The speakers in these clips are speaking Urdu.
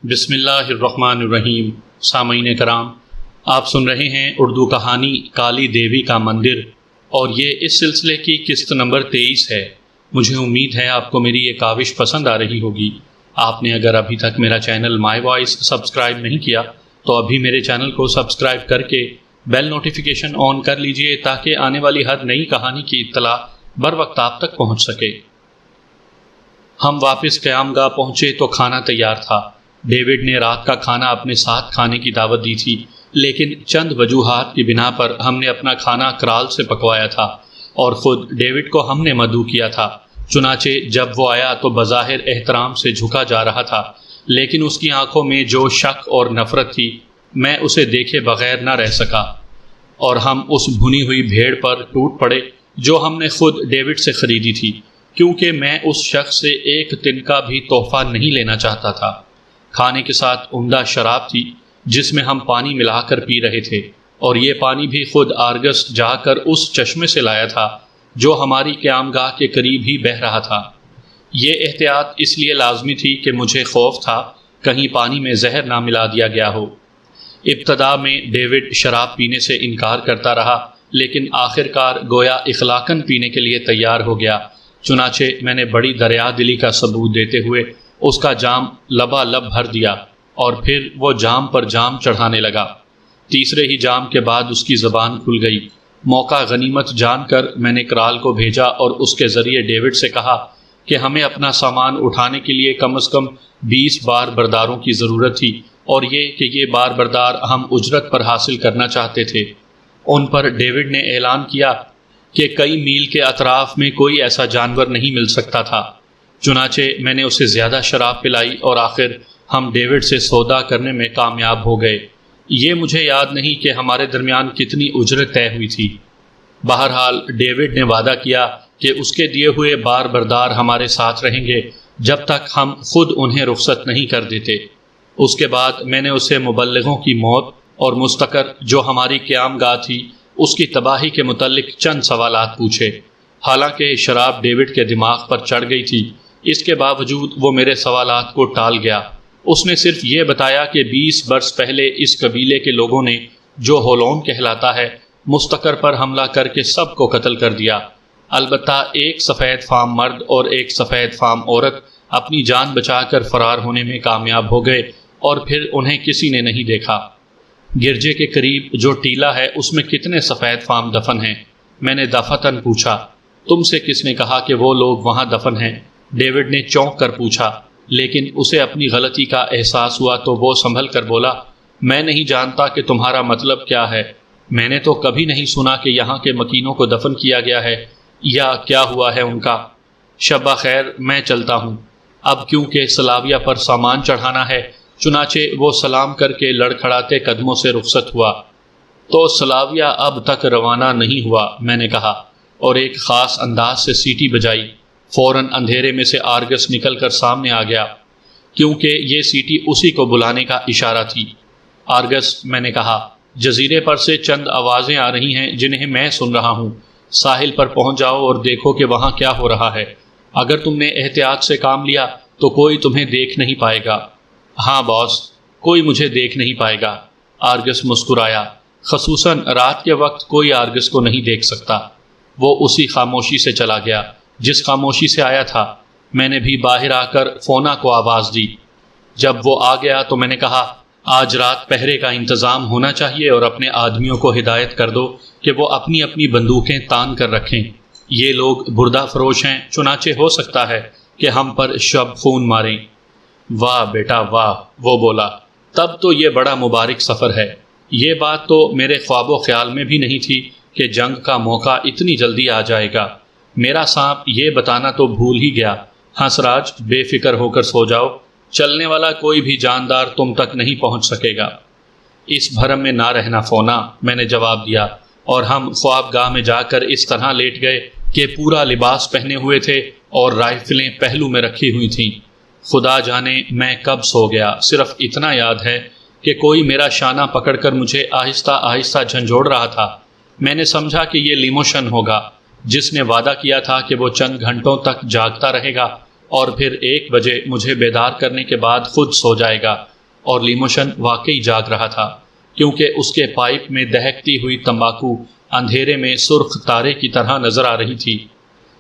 بسم اللہ الرحمن الرحیم۔ سامعین کرام، آپ سن رہے ہیں اردو کہانی کالی دیوی کا مندر، اور یہ اس سلسلے کی قسط نمبر 23 ہے۔ مجھے امید ہے آپ کو میری یہ کاوش پسند آ رہی ہوگی۔ آپ نے اگر ابھی تک میرا چینل مائی وائس سبسکرائب نہیں کیا تو ابھی میرے چینل کو سبسکرائب کر کے بیل نوٹیفیکیشن آن کر لیجئے تاکہ آنے والی ہر نئی کہانی کی اطلاع بر وقت آپ تک پہنچ سکے۔ ہم واپس قیام گاہ پہنچے تو کھانا تیار تھا۔ ڈیوڈ نے رات کا کھانا اپنے ساتھ کھانے کی دعوت دی تھی، لیکن چند وجوہات کی بنا پر ہم نے اپنا کھانا کرال سے پکوایا تھا اور خود ڈیوڈ کو ہم نے مدعو کیا تھا۔ چنانچہ جب وہ آیا تو بظاہر احترام سے جھکا جا رہا تھا، لیکن اس کی آنکھوں میں جو شک اور نفرت تھی، میں اسے دیکھے بغیر نہ رہ سکا، اور ہم اس بھنی ہوئی بھیڑ پر ٹوٹ پڑے جو ہم نے خود ڈیوڈ سے خریدی تھی، کیونکہ میں اس شخص سے ایک تنکا بھی تحفہ نہیں لینا چاہتا تھا۔ کھانے کے ساتھ عمدہ شراب تھی جس میں ہم پانی ملا کر پی رہے تھے، اور یہ پانی بھی خود آرگس جا کر اس چشمے سے لایا تھا جو ہماری قیام گاہ کے قریب ہی بہہ رہا تھا۔ یہ احتیاط اس لیے لازمی تھی کہ مجھے خوف تھا کہیں پانی میں زہر نہ ملا دیا گیا ہو۔ ابتدا میں ڈیوڈ شراب پینے سے انکار کرتا رہا، لیکن آخر کار گویا اخلاقاً پینے کے لیے تیار ہو گیا۔ چنانچہ میں نے بڑی دریا دلی کا ثبوت دیتے ہوئے اس کا جام لبالب بھر دیا، اور پھر وہ جام پر جام چڑھانے لگا۔ تیسرے ہی جام کے بعد اس کی زبان کھل گئی۔ موقع غنیمت جان کر میں نے کرال کو بھیجا اور اس کے ذریعے ڈیوڈ سے کہا کہ ہمیں اپنا سامان اٹھانے کے لیے کم از کم 20 بار برداروں کی ضرورت تھی، اور یہ کہ یہ بار بردار ہم اجرت پر حاصل کرنا چاہتے تھے۔ ان پر ڈیوڈ نے اعلان کیا کہ کئی میل کے اطراف میں کوئی ایسا جانور نہیں مل سکتا تھا۔ چنانچہ میں نے اسے زیادہ شراب پلائی اور آخر ہم ڈیوڈ سے سودا کرنے میں کامیاب ہو گئے۔ یہ مجھے یاد نہیں کہ ہمارے درمیان کتنی اجرت طے ہوئی تھی۔ بہرحال ڈیوڈ نے وعدہ کیا کہ اس کے دیے ہوئے بار بردار ہمارے ساتھ رہیں گے جب تک ہم خود انہیں رخصت نہیں کر دیتے۔ اس کے بعد میں نے اسے مبلغوں کی موت اور مستقر جو ہماری قیام گاہ تھی اس کی تباہی کے متعلق چند سوالات پوچھے۔ حالانکہ شراب ڈیوڈ کے دماغ پر چڑھ گئی تھی، اس کے باوجود وہ میرے سوالات کو ٹال گیا۔ اس نے صرف یہ بتایا کہ 20 برس پہلے اس قبیلے کے لوگوں نے، جو ہولون کہلاتا ہے، مستقر پر حملہ کر کے سب کو قتل کر دیا۔ البتہ ایک سفید فام مرد اور ایک سفید فام عورت اپنی جان بچا کر فرار ہونے میں کامیاب ہو گئے، اور پھر انہیں کسی نے نہیں دیکھا۔ گرجے کے قریب جو ٹیلا ہے اس میں کتنے سفید فام دفن ہیں؟ میں نے دفعتاً پوچھا۔ تم سے کس نے کہا کہ وہ لوگ وہاں دفن ہیں؟ ڈیوڈ نے چونک کر پوچھا، لیکن اسے اپنی غلطی کا احساس ہوا تو وہ سنبھل کر بولا، میں نہیں جانتا کہ تمہارا مطلب کیا ہے۔ میں نے تو کبھی نہیں سنا کہ یہاں کے مکینوں کو دفن کیا گیا ہے یا کیا ہوا ہے ان کا۔ شب خیر، میں چلتا ہوں اب، کیونکہ سلاویہ پر سامان چڑھانا ہے۔ چنانچہ وہ سلام کر کے لڑکھڑاتے قدموں سے رخصت ہوا۔ تو سلاویہ اب تک روانہ نہیں ہوا، میں نے کہا، اور ایک خاص انداز سے سیٹی بجائی۔ فوراً اندھیرے میں سے آرگس نکل کر سامنے آ گیا، کیونکہ یہ سیٹی اسی کو بلانے کا اشارہ تھی۔ آرگس، میں نے کہا، جزیرے پر سے چند آوازیں آ رہی ہیں جنہیں میں سن رہا ہوں۔ ساحل پر پہنچ جاؤ اور دیکھو کہ وہاں کیا ہو رہا ہے۔ اگر تم نے احتیاط سے کام لیا تو کوئی تمہیں دیکھ نہیں پائے گا۔ ہاں باس، کوئی مجھے دیکھ نہیں پائے گا۔ آرگس مسکرایا۔ خصوصاً رات کے وقت کوئی آرگس کو نہیں دیکھ سکتا۔ وہ اسی خاموشی سے چلا گیا جس خاموشی سے آیا تھا۔ میں نے بھی باہر آ کر فونا کو آواز دی۔ جب وہ آ گیا تو میں نے کہا، آج رات پہرے کا انتظام ہونا چاہیے، اور اپنے آدمیوں کو ہدایت کر دو کہ وہ اپنی اپنی بندوقیں تان کر رکھیں۔ یہ لوگ بردہ فروش ہیں، چنانچہ ہو سکتا ہے کہ ہم پر شب خون ماریں۔ واہ بیٹا واہ، وہ بولا، تب تو یہ بڑا مبارک سفر ہے۔ یہ بات تو میرے خواب و خیال میں بھی نہیں تھی کہ جنگ کا موقع اتنی جلدی آ جائے گا۔ میرا سانپ یہ بتانا تو بھول ہی گیا۔ ہنسراج، بے فکر ہو کر سو جاؤ، چلنے والا کوئی بھی جاندار تم تک نہیں پہنچ سکے گا۔ اس بھرم میں نہ رہنا فونا، میں نے جواب دیا، اور ہم خواب گاہ میں جا کر اس طرح لیٹ گئے کہ پورا لباس پہنے ہوئے تھے اور رائفلیں پہلو میں رکھی ہوئی تھیں۔ خدا جانے میں کب سو گیا، صرف اتنا یاد ہے کہ کوئی میرا شانہ پکڑ کر مجھے آہستہ آہستہ جھنجھوڑ رہا تھا۔ میں نے سمجھا کہ یہ لیموشن ہوگا جس نے وعدہ کیا تھا کہ وہ چند گھنٹوں تک جاگتا رہے گا اور پھر 1 بجے مجھے بیدار کرنے کے بعد خود سو جائے گا، اور لیموشن واقعی جاگ رہا تھا، کیونکہ اس کے پائپ میں دہکتی ہوئی تمباکو اندھیرے میں سرخ تارے کی طرح نظر آ رہی تھی۔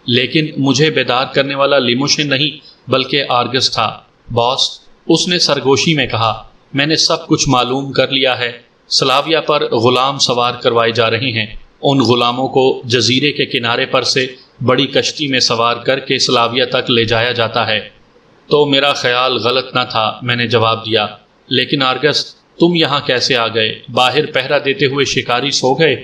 لیکن مجھے بیدار کرنے والا لیموشن نہیں بلکہ آرگس تھا۔ باس، اس نے سرگوشی میں کہا، میں نے سب کچھ معلوم کر لیا ہے۔ سلاویہ پر غلام سوار کروائے جا رہے ہیں۔ ان غلاموں کو جزیرے کے کنارے پر سے بڑی کشتی میں سوار کر کے سلاویہ تک لے جایا جاتا ہے۔ تو میرا خیال غلط نہ تھا، میں نے جواب دیا۔ لیکن آرگس، تم یہاں کیسے آ گئے؟ باہر پہرا دیتے ہوئے شکاری سو گئے؟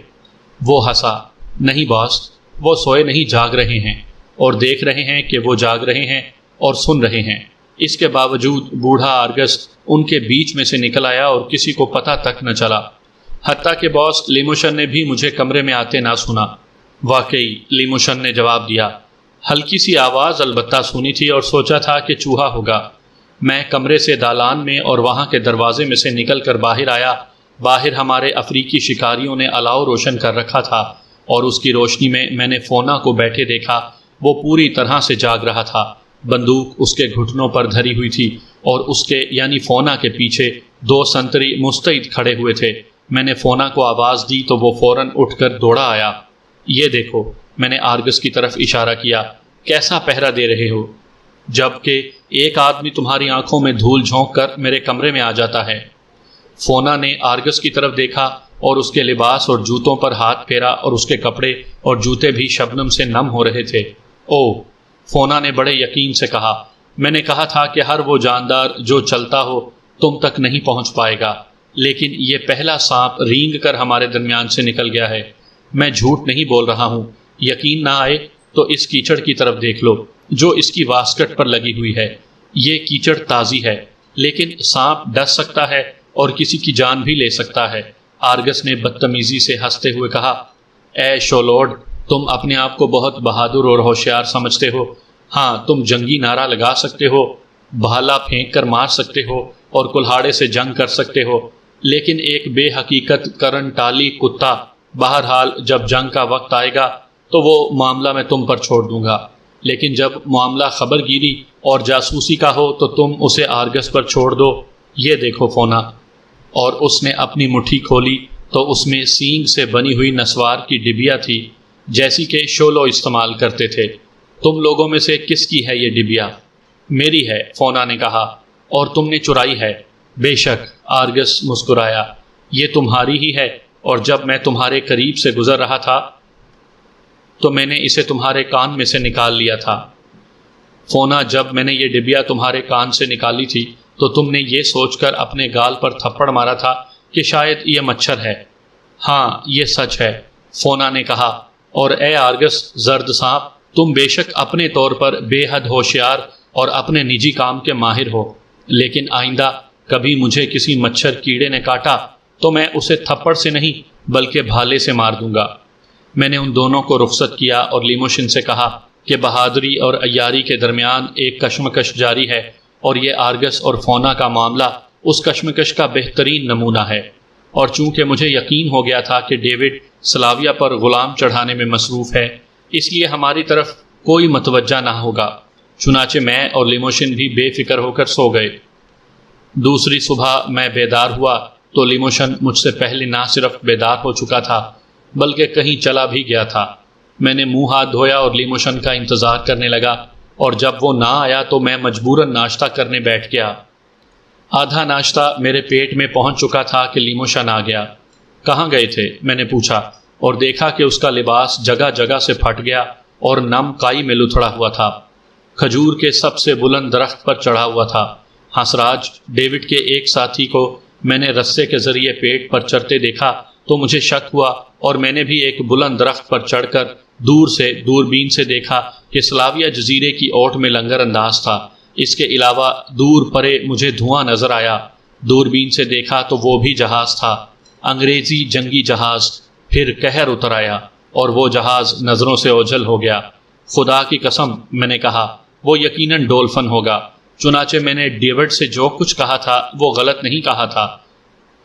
وہ ہنسا۔ نہیں باس، وہ سوئے نہیں، جاگ رہے ہیں، اور دیکھ رہے ہیں کہ وہ جاگ رہے ہیں اور سن رہے ہیں۔ اس کے باوجود بوڑھا آرگس ان کے بیچ میں سے نکل آیا اور کسی کو پتہ تک نہ چلا، حتیٰ کہ باس لیموشن نے بھی مجھے کمرے میں آتے نہ سنا۔ واقعی، لیموشن نے جواب دیا۔ ہلکی سی آواز البتہ سنی تھی اور سوچا تھا کہ چوہا ہوگا۔ میں کمرے سے دالان میں اور وہاں کے دروازے میں سے نکل کر باہر آیا۔ باہر ہمارے افریقی شکاریوں نے الاؤ روشن کر رکھا تھا، اور اس کی روشنی میں نے فونا کو بیٹھے دیکھا۔ وہ پوری طرح سے جاگ رہا تھا۔ بندوق اس کے گھٹنوں پر دھری ہوئی تھی، اور اس کے یعنی فونا کے پیچھے 2 سنتری مستعد کھڑے ہوئے تھے۔ میں نے فونا کو آواز دی تو وہ فوراً اٹھ کر دوڑا آیا۔ یہ دیکھو، میں نے آرگس کی طرف اشارہ کیا، کیسا پہرا دے رہے ہو، جبکہ ایک آدمی تمہاری آنکھوں میں دھول جھونک کر میرے کمرے میں آ جاتا ہے۔ فونا نے آرگس کی طرف دیکھا اور اس کے لباس اور جوتوں پر ہاتھ پھیرا، اور اس کے کپڑے اور جوتے بھی شبنم سے نم ہو رہے تھے۔ او، فونا نے بڑے یقین سے کہا، میں نے کہا تھا کہ ہر وہ جاندار جو چلتا ہو تم تک نہیں پہنچ پائے گا، لیکن یہ پہلا سانپ رینگ کر ہمارے درمیان سے نکل گیا ہے۔ میں جھوٹ نہیں بول رہا ہوں۔ یقین نہ آئے تو اس کیچڑ کی طرف دیکھ لو جو اس کی واسکٹ پر لگی ہوئی ہے۔ یہ کیچڑ تازی ہے، لیکن سانپ ڈس سکتا ہے اور کسی کی جان بھی لے سکتا ہے۔ آرگس نے بدتمیزی سے ہنستے ہوئے کہا، اے شولوڈ، تم اپنے آپ کو بہت بہادر اور ہوشیار سمجھتے ہو۔ ہاں، تم جنگی نعرہ لگا سکتے ہو، بھالا پھینک کر مار سکتے ہو، اور کلہاڑے سے جنگ کر سکتے ہو، لیکن ایک بے حقیقت کرن ٹالی کتا، بہرحال جب جنگ کا وقت آئے گا تو وہ معاملہ میں تم پر چھوڑ دوں گا، لیکن جب معاملہ خبر گیری اور جاسوسی کا ہو تو تم اسے آرگس پر چھوڑ دو۔ یہ دیکھو فونا۔ اور اس نے اپنی مٹھی کھولی تو اس میں سینگ سے بنی ہوئی نسوار کی ڈبیا تھی، جیسی کہ شولو استعمال کرتے تھے۔ تم لوگوں میں سے کس کی ہے یہ ڈبیا؟ میری ہے، فونا نے کہا۔ اور تم نے چرائی ہے؟ بے شک، آرگس مسکرایا، یہ تمہاری ہی ہے، اور جب میں تمہارے قریب سے گزر رہا تھا تو میں نے اسے تمہارے کان میں سے نکال لیا تھا۔ فونا، جب میں نے یہ ڈبیا تمہارے کان سے نکالی تھی تو تم نے یہ سوچ کر اپنے گال پر تھپڑ مارا تھا کہ شاید یہ مچھر ہے۔ ہاں، یہ سچ ہے، فونا نے کہا۔ اور اے آرگس زرد سانپ، تم بے شک اپنے طور پر بے حد ہوشیار اور اپنے نجی کام کے ماہر ہو، لیکن آئندہ کبھی مجھے کسی مچھر کیڑے نے کاٹا تو میں اسے تھپڑ سے نہیں بلکہ بھالے سے مار دوں گا۔ میں نے ان دونوں کو رخصت کیا اور لیموشن سے کہا کہ بہادری اور عیاری کے درمیان ایک کشمکش جاری ہے، اور یہ آرگس اور فونا کا معاملہ اس کشمکش کا بہترین نمونہ ہے۔ اور چونکہ مجھے یقین ہو گیا تھا کہ ڈیوڈ سلاویہ پر غلام چڑھانے میں مصروف ہے، اس لیے ہماری طرف کوئی متوجہ نہ ہوگا، چنانچہ میں اور لیموشن بھی بے فکر ہو کر سو گئے۔ دوسری صبح میں بیدار ہوا تو لیموشن مجھ سے پہلے نہ صرف بیدار ہو چکا تھا بلکہ کہیں چلا بھی گیا تھا۔ میں نے منہ ہاتھ دھویا اور لیموشن کا انتظار کرنے لگا، اور جب وہ نہ آیا تو میں مجبوراً ناشتہ کرنے بیٹھ گیا۔ آدھا ناشتہ میرے پیٹ میں پہنچ چکا تھا کہ لیموشن آ گیا۔ کہاں گئے تھے؟ میں نے پوچھا، اور دیکھا کہ اس کا لباس جگہ جگہ سے پھٹ گیا اور نم کائی میں لتھڑا ہوا تھا۔ کھجور کے سب سے بلند درخت پر چڑھا ہوا تھا۔ ہنسراج، ڈیوڈ کے ایک ساتھی کو میں نے رسے کے ذریعے پیٹ پر چڑھتے دیکھا تو مجھے شک ہوا، اور میں نے بھی ایک بلند درخت پر چڑھ کر دور سے دوربین سے دیکھا کہ سلاویہ جزیرے کی اوٹ میں لنگر انداز تھا۔ اس کے علاوہ دور پرے مجھے دھواں نظر آیا۔ دوربین سے دیکھا تو وہ بھی جہاز تھا، انگریزی جنگی جہاز۔ پھر قہر اتر آیا اور وہ جہاز نظروں سے اوجھل ہو گیا۔ خدا کی قسم، میں نے کہا، وہ یقیناً ڈولفن ہوگا۔ چنانچہ میں نے ڈیوڈ سے جو کچھ کہا تھا وہ غلط نہیں کہا تھا۔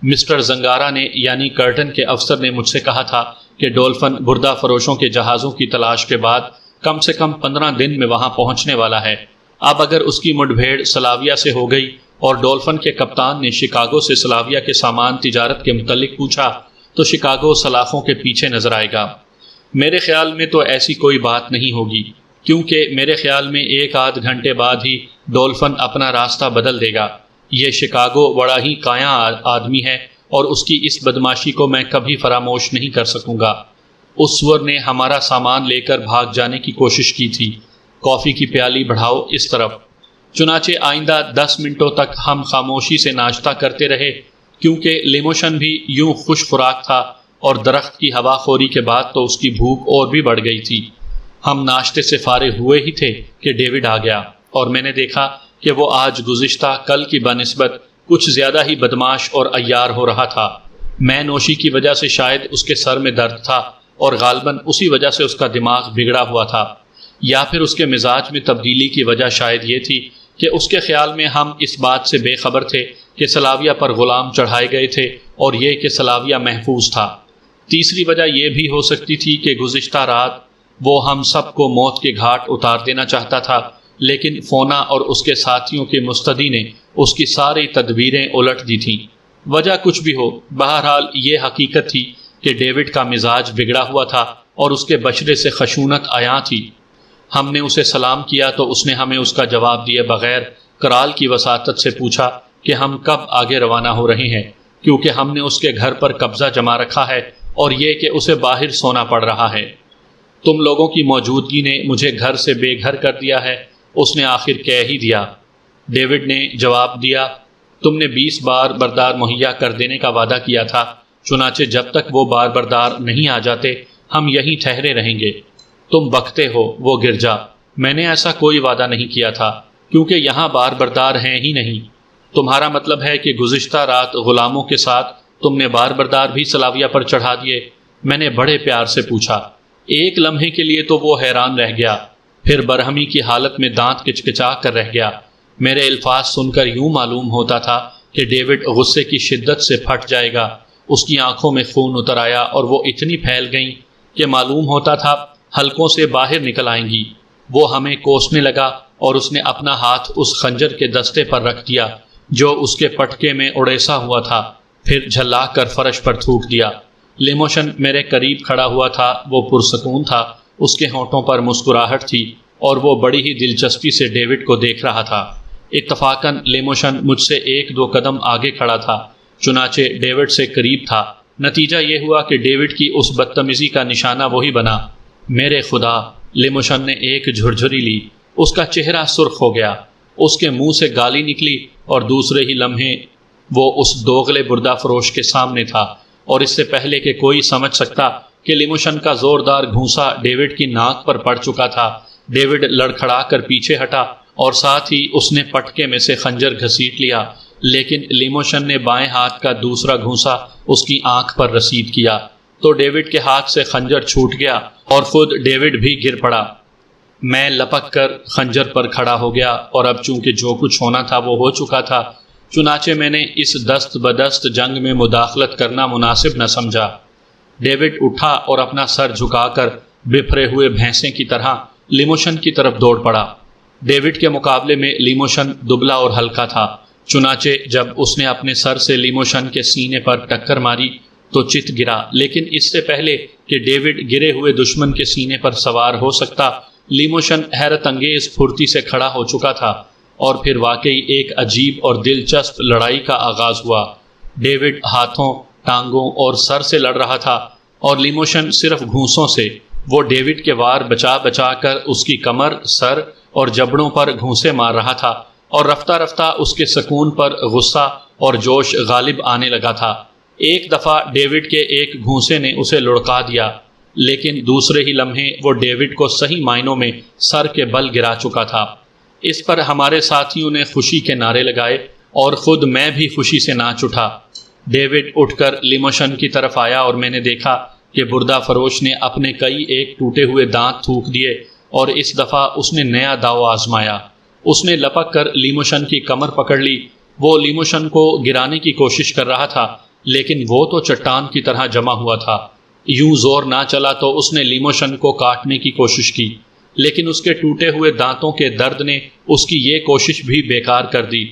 مسٹر زنگارا نے یعنی کرٹن کے افسر نے مجھ سے کہا تھا کہ ڈولفن بردہ فروشوں کے جہازوں کی تلاش کے بعد کم سے کم 15 دن میں وہاں پہنچنے والا ہے۔ اب اگر اس کی مڈ بھیڑ سلاویہ سے ہو گئی اور ڈولفن کے کپتان نے شکاگو سے سلاویا کے سامان تجارت کے متعلق پوچھا تو شکاگو سلاخوں کے پیچھے نظر آئے گا۔ میرے خیال میں تو ایسی کوئی بات نہیں ہوگی، کیونکہ میرے خیال میں 1 آدھ گھنٹے بعد ہی ڈولفن اپنا راستہ بدل دے گا۔ یہ شکاگو بڑا ہی کایاں آدمی ہے اور اس کی اس بدماشی کو میں کبھی فراموش نہیں کر سکوں گا۔ اس سور نے ہمارا سامان لے کر بھاگ جانے کی کوشش کی تھی۔ کافی کی پیالی بڑھاؤ اس طرف۔ چنانچہ آئندہ 10 منٹوں تک ہم خاموشی سے ناشتہ کرتے رہے، کیونکہ لیموشن بھی یوں خوش خوراک تھا اور درخت کی ہوا خوری کے بعد تو اس کی بھوک اور بھی بڑھ گئی تھی۔ ہم ناشتے سے فارغ ہوئے ہی تھے کہ ڈیوڈ آ گیا اور میں نے دیکھا کہ وہ آج گزشتہ کل کی بنسبت کچھ زیادہ ہی بدماش اور عیار ہو رہا تھا۔ میں نوشی کی وجہ سے شاید اس کے سر میں درد تھا اور غالباً اسی وجہ سے اس کا دماغ بگڑا ہوا تھا، یا پھر اس کے مزاج میں تبدیلی کی وجہ شاید یہ تھی کہ اس کے خیال میں ہم اس بات سے بے خبر تھے کہ سلاویا پر غلام چڑھائے گئے تھے اور یہ کہ سلاویا محفوظ تھا۔ تیسری وجہ یہ بھی ہو سکتی تھی کہ گزشتہ رات وہ ہم سب کو موت کے گھاٹ اتار دینا چاہتا تھا، لیکن فونا اور اس کے ساتھیوں کے مستدی نے اس کی ساری تدبیریں الٹ دی تھیں۔ وجہ کچھ بھی ہو، بہرحال یہ حقیقت تھی کہ ڈیوڈ کا مزاج بگڑا ہوا تھا اور اس کے بشرے سے خشونت عیاں تھی۔ ہم نے اسے سلام کیا تو اس نے ہمیں اس کا جواب دیے بغیر کرال کی وساطت سے پوچھا کہ ہم کب آگے روانہ ہو رہے ہیں، کیونکہ ہم نے اس کے گھر پر قبضہ جما رکھا ہے اور یہ کہ اسے باہر سونا پڑ رہا ہے۔ تم لوگوں کی موجودگی نے مجھے گھر سے بے گھر کر دیا ہے، اس نے آخر کہہ ہی دیا۔ ڈیوڈ نے جواب دیا، تم نے 20 بار بردار مہیا کر دینے کا وعدہ کیا تھا، چنانچہ جب تک وہ بار بردار نہیں آ جاتے ہم یہیں ٹھہرے رہیں گے۔ تم بکتے ہو، وہ گرجا، میں نے ایسا کوئی وعدہ نہیں کیا تھا، کیونکہ یہاں بار بردار ہیں ہی نہیں۔ تمہارا مطلب ہے کہ گزشتہ رات غلاموں کے ساتھ تم نے بار بردار بھی سلاویا پر چڑھا دیے؟ میں نے بڑے پیار سے پوچھا۔ ایک لمحے کے لیے تو وہ حیران رہ گیا، پھر برہمی کی حالت میں دانت کچکچا کر رہ گیا۔ میرے الفاظ سن کر یوں معلوم ہوتا تھا کہ ڈیوڈ غصے کی شدت سے پھٹ جائے گا۔ اس کی آنکھوں میں خون اتر آیا اور وہ اتنی پھیل گئیں کہ معلوم ہوتا تھا حلقوں سے باہر نکل آئیں گی۔ وہ ہمیں کوسنے لگا اور اس نے اپنا ہاتھ اس خنجر کے دستے پر رکھ دیا جو اس کے پٹکے میں اڑیسا ہوا تھا، پھر جھلا کر فرش پر تھوک دیا۔ لیموشن میرے قریب کھڑا ہوا تھا، وہ پرسکون تھا، اس کے ہونٹوں پر مسکراہٹ تھی اور وہ بڑی ہی دلچسپی سے ڈیوڈ کو دیکھ رہا تھا۔ اتفاقاً لیموشن مجھ سے 1-2 قدم آگے کھڑا تھا، چنانچہ ڈیوڈ سے قریب تھا۔ نتیجہ یہ ہوا کہ ڈیوڈ کی اس بدتمیزی کا نشانہ وہی بنا۔ میرے خدا! لیموشن نے ایک جھرجھری لی، اس کا چہرہ سرخ ہو گیا، اس کے منہ سے گالی نکلی اور دوسرے ہی لمحے وہ اس دوغلے بردہ فروش کے سامنے تھا، اور اس سے پہلے کہ کوئی سمجھ سکتا کہ لیموشن کا زوردار گھونسا ڈیوڈ کی ناک پر پڑ چکا تھا، ڈیوڈ لڑکھڑا کر پیچھے ہٹا اور ساتھ ہی اس نے پٹکے میں سے خنجر گھسیٹ لیا، لیکن لیموشن نے بائیں ہاتھ کا دوسرا گھونسا اس کی آنکھ پر رسید کیا تو ڈیوڈ کے ہاتھ سے خنجر چھوٹ گیا اور خود ڈیوڈ بھی گر پڑا۔ میں لپک کر خنجر پر کھڑا ہو گیا اور اب چونکہ جو کچھ ہونا تھا وہ ہو چکا تھا، چنانچہ میں نے اس دست بدست جنگ میں مداخلت کرنا مناسب نہ سمجھا۔ ڈیوڈ اٹھا اور اپنا سر جھکا کر بپھرے ہوئے بھینسے کی طرح لیموشن کی طرف دوڑ پڑا۔ ڈیوڈ کے مقابلے میں لیموشن دبلا اور ہلکا تھا، چنانچہ جب اس نے اپنے سر سے لیموشن کے سینے پر ٹکر ماری تو چت گرا، لیکن اس سے پہلے کہ ڈیوڈ گرے ہوئے دشمن کے سینے پر سوار ہو سکتا، لیموشن حیرت انگیز پھرتی سے کھڑا ہو چکا تھا، اور پھر واقعی ایک عجیب اور دلچسپ لڑائی کا آغاز ہوا۔ ڈیوڈ ہاتھوں، ٹانگوں اور سر سے لڑ رہا تھا اور لیموشن صرف گھونسوں سے۔ وہ ڈیوڈ کے وار بچا بچا کر اس کی کمر، سر اور جبڑوں پر گھونسے مار رہا تھا، اور رفتہ رفتہ اس کے سکون پر غصہ اور جوش غالب آنے لگا تھا۔ ایک دفعہ ڈیوڈ کے ایک گھونسے نے اسے لڑکا دیا، لیکن دوسرے ہی لمحے وہ ڈیوڈ کو صحیح معنوں میں سر کے بل گرا چکا تھا۔ اس پر ہمارے ساتھیوں نے خوشی کے نعرے لگائے اور خود میں بھی خوشی سے ناچ اٹھا۔ ڈیوڈ اٹھ کر لیموشن کی طرف آیا اور میں نے دیکھا کہ بردہ فروش نے اپنے کئی ایک ٹوٹے ہوئے دانت تھوک دیے، اور اس دفعہ اس نے نیا داؤ آزمایا۔ اس نے لپک کر لیموشن کی کمر پکڑ لی۔ وہ لیموشن کو گرانے کی کوشش کر رہا تھا، لیکن وہ تو چٹان کی طرح جمع ہوا تھا۔ یوں زور نہ چلا تو اس نے لیموشن کو کاٹنے کی کوشش کی، لیکن اس کے ٹوٹے ہوئے دانتوں کے درد نے اس کی یہ کوشش بھی بیکار کر دی۔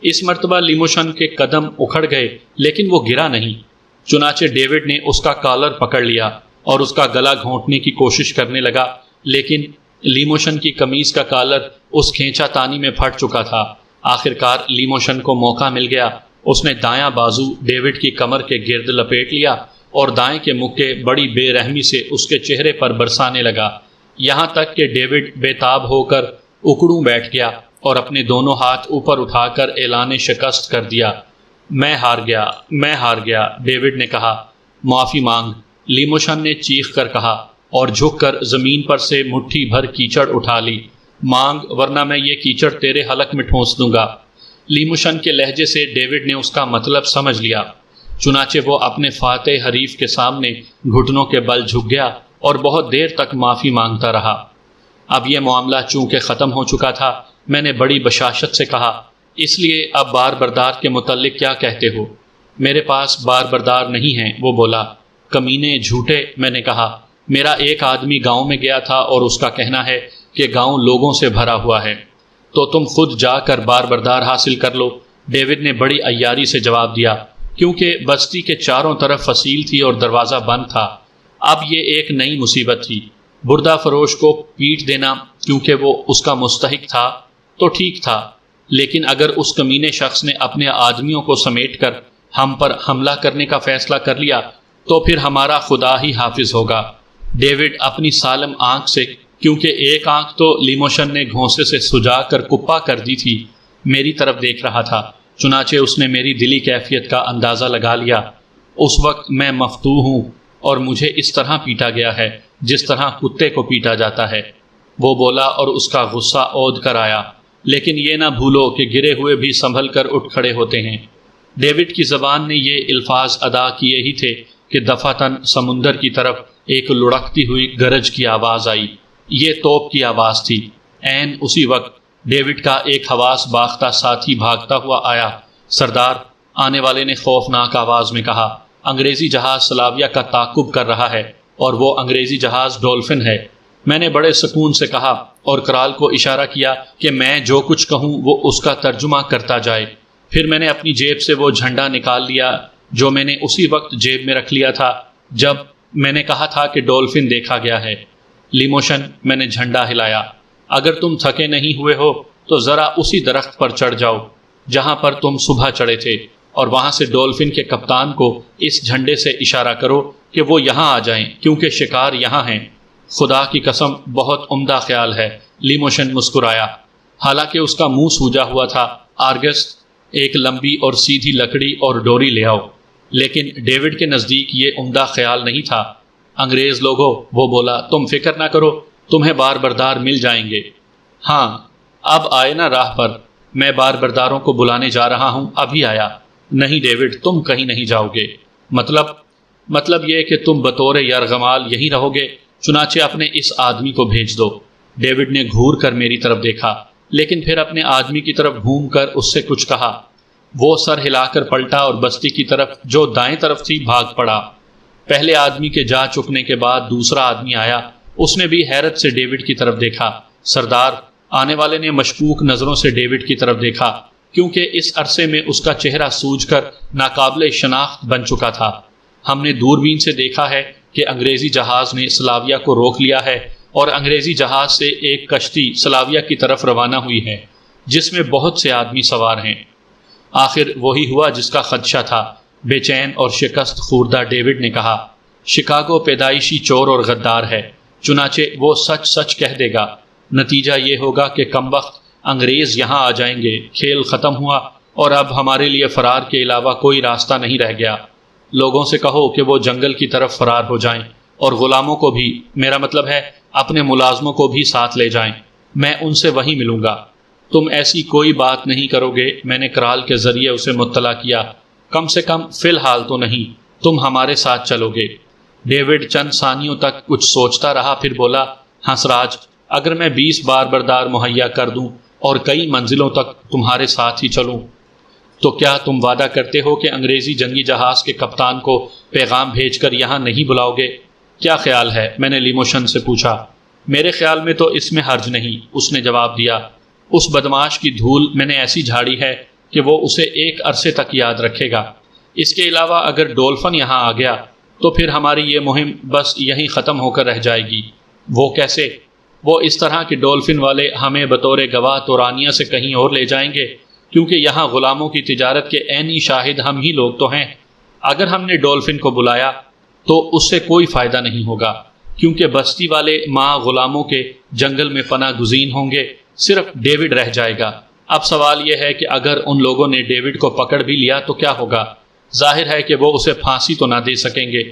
اس مرتبہ لیموشن کے قدم اکھڑ گئے لیکن وہ گرا نہیں۔ چنانچہ ڈیوڈ نے اس کا کالر پکڑ لیا اور اس کا گلا گھونٹنے کی کوشش کرنے لگا، لیکن لیموشن کی قمیض کا کالر اس کھینچا تانی میں پھٹ چکا تھا۔ آخرکار لیموشن کو موقع مل گیا۔ اس نے دایاں بازو ڈیوڈ کی کمر کے گرد لپیٹ لیا اور دائیں کے مکے بڑی بے رحمی سے اس کے چہرے پر برسانے لگا، یہاں تک کہ ڈیوڈ بے تاب ہو کر اکڑوں بیٹھ گیا اور اپنے دونوں ہاتھ اوپر اٹھا کر اعلان شکست کر دیا۔ میں ہار گیا، میں ہار گیا، ڈیوڈ نے کہا۔ معافی مانگ، لیموشن نے چیخ کر کہا اور جھک کر زمین پر سے مٹھی بھر کیچڑ اٹھا لی۔ مانگ، ورنہ میں یہ کیچڑ تیرے حلق میں ٹھونس دوں گا۔ لیموشن کے لہجے سے ڈیوڈ نے اس کا مطلب سمجھ لیا، چنانچہ وہ اپنے فاتح حریف کے سامنے گھٹنوں کے بل جھک گیا اور بہت دیر تک معافی مانگتا رہا۔ اب یہ معاملہ چونکہ ختم ہو چکا تھا، میں نے بڑی بشاشت سے کہا، اس لیے اب بار بردار کے متعلق کیا کہتے ہو؟ میرے پاس بار بردار نہیں ہیں، وہ بولا۔ کمینے، جھوٹے، میں نے کہا، میرا ایک آدمی گاؤں میں گیا تھا اور اس کا کہنا ہے کہ گاؤں لوگوں سے بھرا ہوا ہے، تو تم خود جا کر بار بردار حاصل کر لو۔ ڈیوڈ نے بڑی عیاری سے جواب دیا، کیونکہ بستی کے چاروں طرف فصیل تھی اور دروازہ بند تھا۔ اب یہ ایک نئی مصیبت تھی۔ بردہ فروش کو پیٹ دینا کیونکہ وہ اس کا مستحق تھا تو ٹھیک تھا، لیکن اگر اس کمینے شخص نے اپنے آدمیوں کو سمیٹ کر ہم پر حملہ کرنے کا فیصلہ کر لیا تو پھر ہمارا خدا ہی حافظ ہوگا۔ ڈیوڈ اپنی سالم آنکھ سے، کیونکہ ایک آنکھ تو لیموشن نے گھونسے سے سجا کر کپا کر دی تھی، میری طرف دیکھ رہا تھا۔ چنانچہ اس نے میری دلی کیفیت کا اندازہ لگا لیا۔ اس وقت میں مفتوح ہوں اور مجھے اس طرح پیٹا گیا ہے جس طرح کتے کو پیٹا جاتا ہے، وہ بولا اور اس کا غصہ عود کر آیا۔ لیکن یہ نہ بھولو کہ گرے ہوئے بھی سنبھل کر اٹھ کھڑے ہوتے ہیں۔ ڈیوڈ کی زبان نے یہ الفاظ ادا کیے ہی تھے کہ دفعتاً سمندر کی طرف ایک لڑکتی ہوئی گرج کی آواز آئی۔ یہ توپ کی آواز تھی۔ عین اسی وقت ڈیوڈ کا ایک حواس باختہ ساتھی بھاگتا ہوا آیا۔ سردار، آنے والے نے خوفناک آواز میں کہا، انگریزی جہاز سلاویہ کا تعاقب کر رہا ہے اور وہ انگریزی جہاز ڈولفن ہے۔ میں نے بڑے سکون سے کہا اور کرال کو اشارہ کیا کہ میں جو کچھ کہوں وہ اس کا ترجمہ کرتا جائے۔ پھر میں نے اپنی جیب سے وہ جھنڈا نکال لیا جو میں نے اسی وقت جیب میں رکھ لیا تھا جب میں نے کہا تھا کہ ڈولفن دیکھا گیا ہے۔ لیموشن، میں نے جھنڈا ہلایا، اگر تم تھکے نہیں ہوئے ہو تو ذرا اسی درخت پر چڑھ جاؤ جہاں پر تم صبح چڑھے تھے، اور وہاں سے ڈولفن کے کپتان کو اس جھنڈے سے اشارہ کرو کہ وہ یہاں آ جائیں کیونکہ شکار یہاں ہیں۔ خدا کی قسم، بہت عمدہ خیال ہے، لیموشن مسکرایا، حالانکہ اس کا منہ سوجا ہوا تھا۔ آرگس، ایک لمبی اور سیدھی لکڑی اور ڈوری لے آؤ۔ لیکن ڈیوڈ کے نزدیک یہ عمدہ خیال نہیں تھا۔ انگریز لوگوں، وہ بولا، تم فکر نہ کرو، تمہیں بار بردار مل جائیں گے۔ ہاں، اب آئے نا راہ پر، میں بار برداروں کو بلانے جا رہا ہوں، ابھی آیا۔ نہیں ڈیوڈ، تم کہیں نہیں جاؤ گے۔ مطلب یہ کہ تم بطور یرغمال یہیں رہو گے، چنانچہ اپنے اس آدمی کو بھیج دو۔ ڈیوڈ نے گھور کر میری طرف دیکھا، لیکن پھر اپنے آدمی کی طرف گھوم کر اس سے کچھ کہا۔ وہ سر ہلا کر پلٹا اور بستی کی طرف جو دائیں طرف تھی بھاگ پڑا۔ پہلے آدمی کے جا چکنے کے بعد دوسرا آدمی آیا، اس نے بھی حیرت سے ڈیوڈ کی طرف دیکھا۔ سردار، آنے والے نے مشکوک نظروں سے ڈیوڈ کی طرف دیکھا، کیونکہ اس عرصے میں اس کا چہرہ سوج کر ناقابل شناخت بن چکا تھا۔ ہم نے دوربین سے دیکھا ہے کہ انگریزی جہاز نے سلاویہ کو روک لیا ہے اور انگریزی جہاز سے ایک کشتی سلاویہ کی طرف روانہ ہوئی ہے جس میں بہت سے آدمی سوار ہیں۔ آخر وہی ہوا جس کا خدشہ تھا، بے چین اور شکست خوردہ ڈیوڈ نے کہا۔ شکاگو پیدائشی چور اور غدار ہے، چنانچہ وہ سچ سچ کہہ دے گا۔ نتیجہ یہ ہوگا کہ کمبخت انگریز یہاں آ جائیں گے۔ کھیل ختم ہوا اور اب ہمارے لیے فرار کے علاوہ کوئی راستہ نہیں رہ گیا۔ لوگوں سے کہو کہ وہ جنگل کی طرف فرار ہو جائیں اور غلاموں کو بھی، میرا مطلب ہے اپنے ملازموں کو بھی ساتھ لے جائیں، میں ان سے وہیں ملوں گا۔ تم ایسی کوئی بات نہیں کرو گے، میں نے کرال کے ذریعے اسے مطلع کیا، کم سے کم فی الحال تو نہیں، تم ہمارے ساتھ چلو گے۔ ڈیوڈ چند ثانیوں تک کچھ سوچتا رہا، پھر بولا، ہنسراج، اگر میں 20 بار بردار مہیا کر دوں اور کئی منزلوں تک تمہارے ساتھ ہی چلوں تو کیا تم وعدہ کرتے ہو کہ انگریزی جنگی جہاز کے کپتان کو پیغام بھیج کر یہاں نہیں بلاؤ گے؟ کیا خیال ہے؟ میں نے لیموشن سے پوچھا۔ میرے خیال میں تو اس میں حرج نہیں، اس نے جواب دیا۔ اس بدماش کی دھول میں نے ایسی جھاڑی ہے کہ وہ اسے ایک عرصے تک یاد رکھے گا۔ اس کے علاوہ اگر ڈولفن یہاں آ گیا تو پھر ہماری یہ مہم بس یہیں ختم ہو کر رہ جائے گی۔ وہ کیسے؟ وہ اس طرح کہ ڈولفن والے ہمیں بطور گواہ تورانیہ سے کہیں اور لے جائیں گے، کیونکہ یہاں غلاموں کی تجارت کے عینی شاہد ہم ہی لوگ تو ہیں۔ اگر ہم نے ڈولفن کو بلایا تو اس سے کوئی فائدہ نہیں ہوگا، کیونکہ بستی والے ماں غلاموں کے جنگل میں پناہ گزین ہوں گے، صرف ڈیوڈ رہ جائے گا۔ اب سوال یہ ہے کہ اگر ان لوگوں نے ڈیوڈ کو پکڑ بھی لیا تو کیا ہوگا؟ ظاہر ہے کہ وہ اسے پھانسی تو نہ دے سکیں گے،